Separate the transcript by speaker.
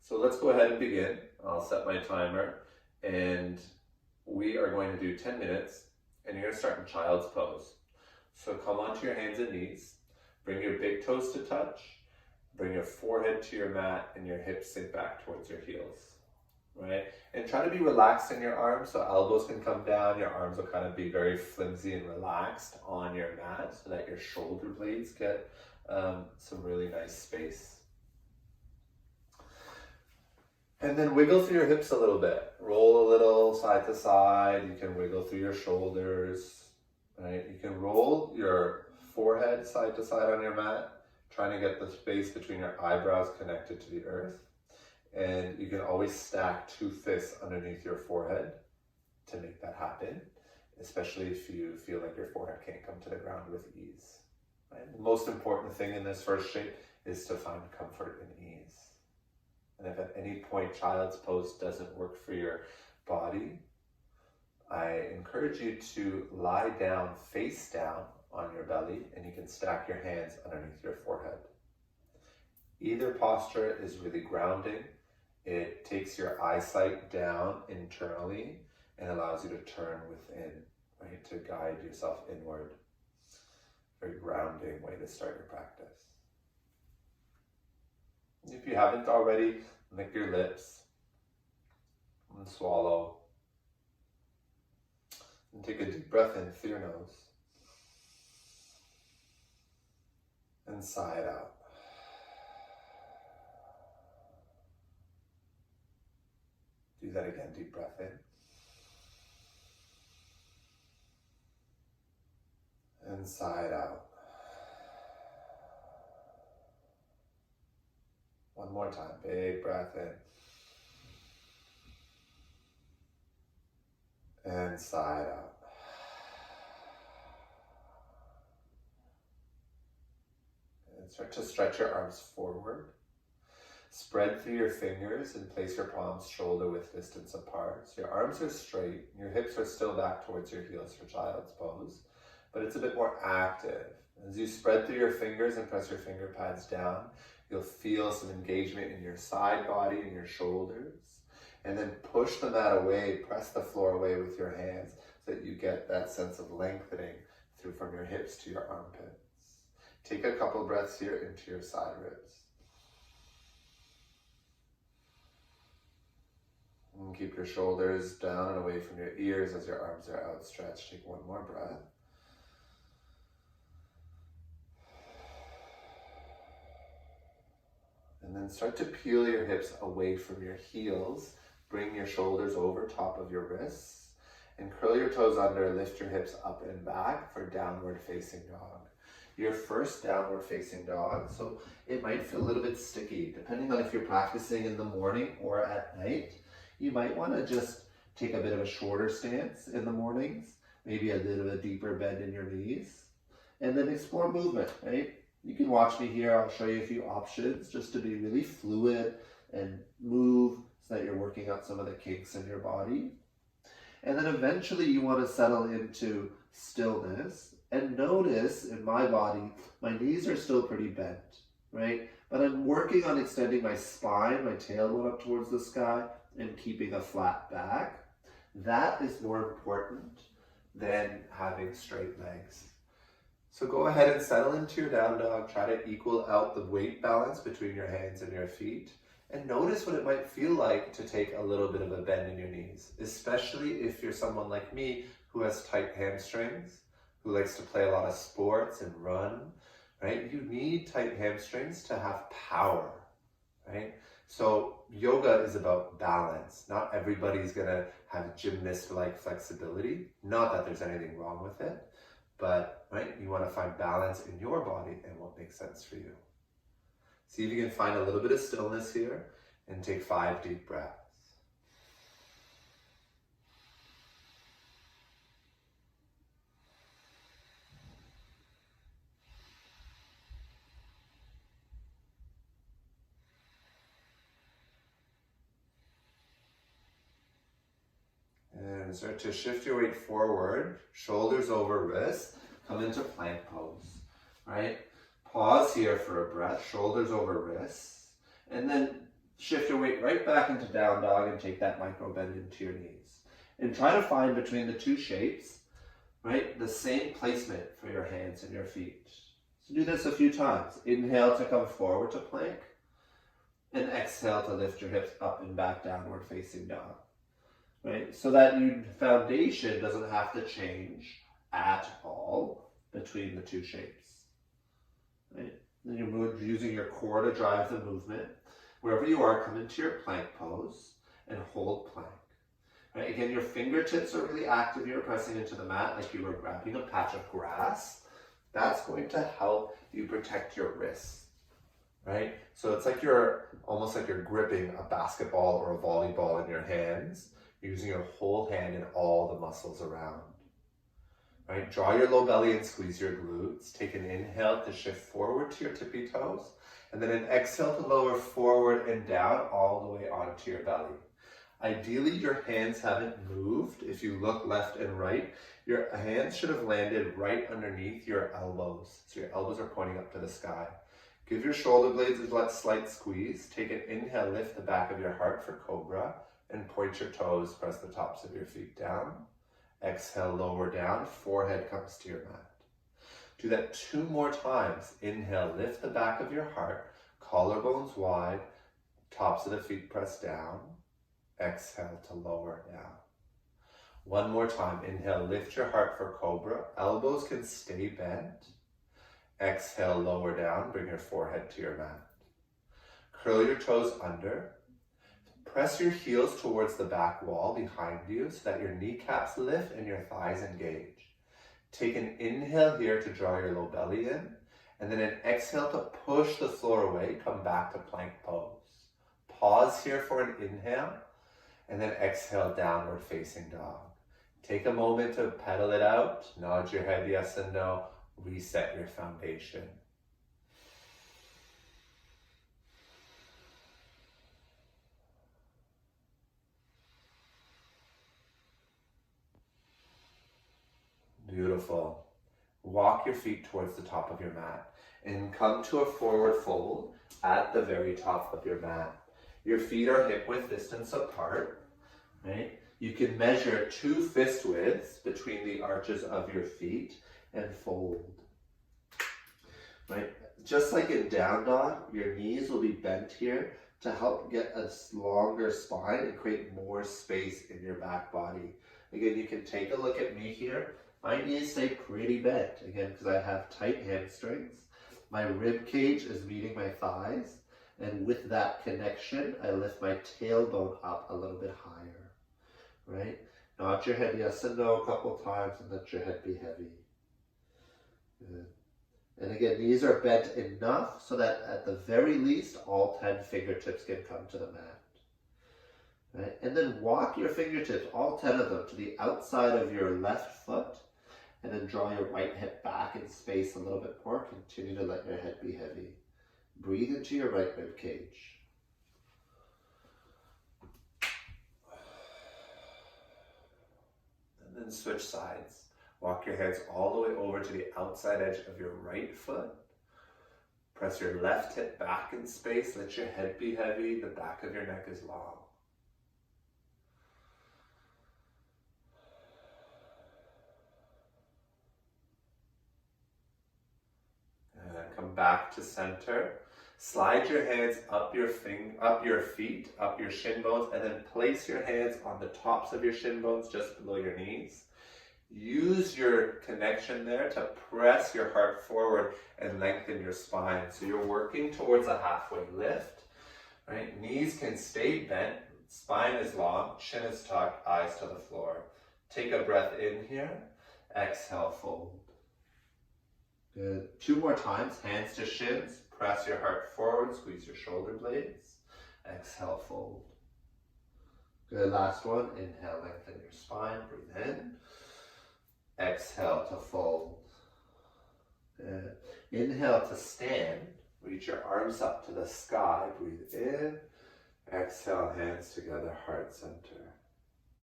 Speaker 1: So let's go ahead and begin. I'll set my timer and we are going to do 10 minutes and you're going to start in child's pose. So come onto your hands and knees, bring your big toes to touch, bring your forehead to your mat and your hips sink back towards your heels, right? And try to be relaxed in your arms so elbows can come down, your arms will kind of be very flimsy and relaxed on your mat so that your shoulder blades get some really nice space. And then wiggle through your hips a little bit. Roll a little side to side. You can wiggle through your shoulders, right? You can roll your forehead side to side on your mat, trying to get the space between your eyebrows connected to the earth. And you can always stack 2 fists underneath your forehead to make that happen, especially if you feel like your forehead can't come to the ground with ease. Right? The most important thing in this first shape is to find comfort and ease. And if at any point child's pose doesn't work for your body, I encourage you to lie down, face down on your belly, and you can stack your hands underneath your forehead. Either posture is really grounding. It takes your eyesight down internally and allows you to turn within, right, to guide yourself inward. Very grounding way to start your practice. If you haven't already, lick your lips and swallow. And take a deep breath in through your nose. And sigh it out. Do that again, deep breath in. And sigh it out. One more time, big breath in. And sigh it out. And start to stretch your arms forward. Spread through your fingers and place your palms shoulder width distance apart. So your arms are straight, your hips are still back towards your heels for child's pose, but it's a bit more active. As you spread through your fingers and press your finger pads down, you'll feel some engagement in your side body and your shoulders. And then push the mat away, press the floor away with your hands so that you get that sense of lengthening through from your hips to your armpits. Take a couple breaths here into your side ribs. And keep your shoulders down and away from your ears as your arms are outstretched. Take one more breath. And then start to peel your hips away from your heels. Bring your shoulders over top of your wrists and curl your toes under, lift your hips up and back for downward facing dog. Your first downward facing dog, so it might feel a little bit sticky depending on if you're practicing in the morning or at night. You might want to just take a bit of a shorter stance in the mornings, maybe a little bit deeper bend in your knees, and then explore movement, right? You can watch me here. I'll show you a few options just to be really fluid and move so that you're working out some of the kinks in your body. And then eventually you want to settle into stillness and notice in my body, my knees are still pretty bent, right? But I'm working on extending my spine, my tailbone up towards the sky and keeping a flat back. That is more important than having straight legs. So go ahead and settle into your down dog. Try to equal out the weight balance between your hands and your feet. And notice what it might feel like to take a little bit of a bend in your knees, especially if you're someone like me who has tight hamstrings, who likes to play a lot of sports and run, right? You need tight hamstrings to have power, right? So yoga is about balance. Not everybody's gonna have gymnast-like flexibility. Not that there's anything wrong with it. But, right, you want to find balance in your body and what makes sense for you. See if you can find a little bit of stillness here and take 5 deep breaths. And start to shift your weight forward, shoulders over wrists, come into plank pose, right? Pause here for a breath, shoulders over wrists, and then Shift your weight right back into down dog and take that micro bend into your knees. And try to find between the two shapes, right, the same placement for your hands and your feet. So do this a few times. Inhale to come forward to plank. And exhale to lift your hips up and back, downward facing dog. Right? So that your foundation doesn't have to change at all between the two shapes. Right? Then you're using your core to drive the movement. Wherever you are, come into your plank pose and hold plank. Right? Again, your fingertips are really active. You're pressing into the mat like you were grabbing a patch of grass. That's going to help you protect your wrists. Right? So it's like almost like you're gripping a basketball or a volleyball in your hands. You're using your whole hand and all the muscles around. Right? Draw your low belly and squeeze your glutes. Take an inhale to shift forward to your tippy toes. And then an exhale to lower forward and down all the way onto your belly. Ideally, your hands haven't moved. If you look left and right, your hands should have landed right underneath your elbows. So your elbows are pointing up to the sky. Give your shoulder blades a slight squeeze. Take an inhale, lift the back of your heart for cobra, and point your toes, press the tops of your feet down. Exhale, lower down, forehead comes to your mat. Do that 2 more times. Inhale, lift the back of your heart, collarbones wide, tops of the feet press down. Exhale to lower down. 1 more time. Inhale, lift your heart for cobra. Elbows can stay bent. Exhale, lower down, bring your forehead to your mat. Curl your toes under. Press your heels towards the back wall behind you so that your kneecaps lift and your thighs engage. Take an inhale here to draw your low belly in, and then an exhale to push the floor away, come back to plank pose. Pause here for an inhale, and then exhale, downward facing dog. Take a moment to pedal it out, nod your head yes and no, reset your foundation. Beautiful. Walk your feet towards the top of your mat and come to a forward fold at the very top of your mat. Your feet are hip width distance apart, right? You can measure 2 fist widths between the arches of your feet and fold. Right? Just like in down dog, your knees will be bent here to help get a longer spine and create more space in your back body. Again, you can take a look at me here. My knees stay pretty bent, again, because I have tight hamstrings. My rib cage is meeting my thighs, and with that connection, I lift my tailbone up a little bit higher, right? Nod your head yes and no a couple times, and let your head be heavy. Good. And again, knees are bent enough so that at the very least, all 10 fingertips can come to the mat. Right? And then walk your fingertips, all 10 of them, to the outside of your left foot, and then draw your right hip back in space a little bit more. Continue to let your head be heavy. Breathe into your right rib cage. And then switch sides. Walk your hands all the way over to the outside edge of your right foot. Press your left hip back in space. Let your head be heavy. The back of your neck is long. And come back to center. Slide your hands up your feet, up your shin bones, and then place your hands on the tops of your shin bones just below your knees. Use your connection there to press your heart forward and lengthen your spine. So you're working towards a halfway lift, right? Knees can stay bent, spine is long, chin is tucked, eyes to the floor. Take a breath in here, exhale, fold. Good. 2 more times, hands to shins, press your heart forward, squeeze your shoulder blades, exhale, fold. Good, last one, inhale, lengthen your spine, breathe in. Exhale to fold. Good. Inhale to stand. Reach your arms up to the sky. Breathe in. Exhale, hands together, heart center.